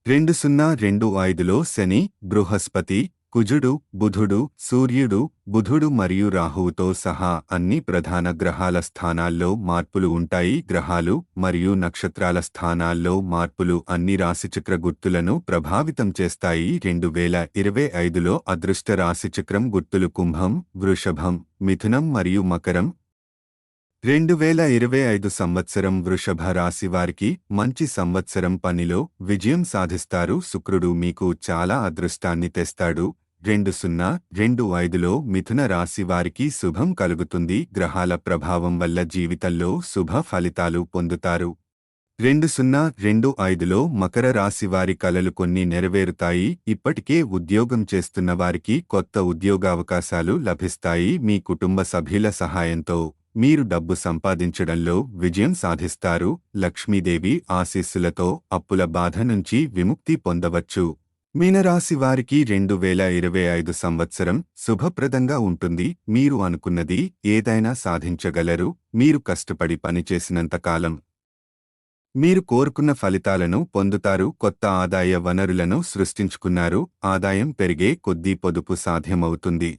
2025లో శని, బృహస్పతి, కుజుడు, బుధుడు, సూర్యుడు, బుధుడు మరియు రాహువుతో సహా అన్ని ప్రధాన గ్రహాల స్థానాల్లో మార్పులు ఉంటాయి. గ్రహాలు మరియు నక్షత్రాల స్థానాల్లో మార్పులు అన్ని రాశిచక్ర గుర్తులను ప్రభావితం చేస్తాయి. 2025లో అదృష్ట రాశిచక్రం గుర్తులు కుంభం, వృషభం, మిథునం మరియు మకరం. 2025 సంవత్సరం వృషభ రాశి వారికి మంచి సంవత్సరం. పనిలో విజయం సాధిస్తారు. శుక్రుడు మీకు చాలా అదృష్టాన్ని తెస్తాడు. 2025లో మిథున రాశి వారికి శుభం కలుగుతుంది. గ్రహాల ప్రభావం వల్ల జీవితంలో శుభ ఫలితాలు పొందుతారు. 2025లో మకర రాశి వారి కలలు కొన్ని నెరవేరుతాయి. ఇప్పటికే ఉద్యోగం చేస్తున్న వారికి కొత్త ఉద్యోగావకాశాలు లభిస్తాయి. మీ కుటుంబ సభ్యుల సహాయంతో మీరు డబ్బు సంపాదించడంలో విజయం సాధిస్తారు. లక్ష్మీదేవి ఆశీస్సులతో అప్పుల బాధ నుంచి విముక్తి పొందవచ్చు. మీనరాశి వారికి 2025 సంవత్సరం శుభప్రదంగా ఉంటుంది. మీరు అనుకున్నది ఏదైనా సాధించగలరు. మీరు కష్టపడి పనిచేసినంతకాలం మీరు కోరుకున్న ఫలితాలను పొందుతారు. కొత్త ఆదాయ వనరులను సృష్టించుకున్నారు. ఆదాయం పెరిగే కొద్దీ పొదుపు సాధ్యమవుతుంది.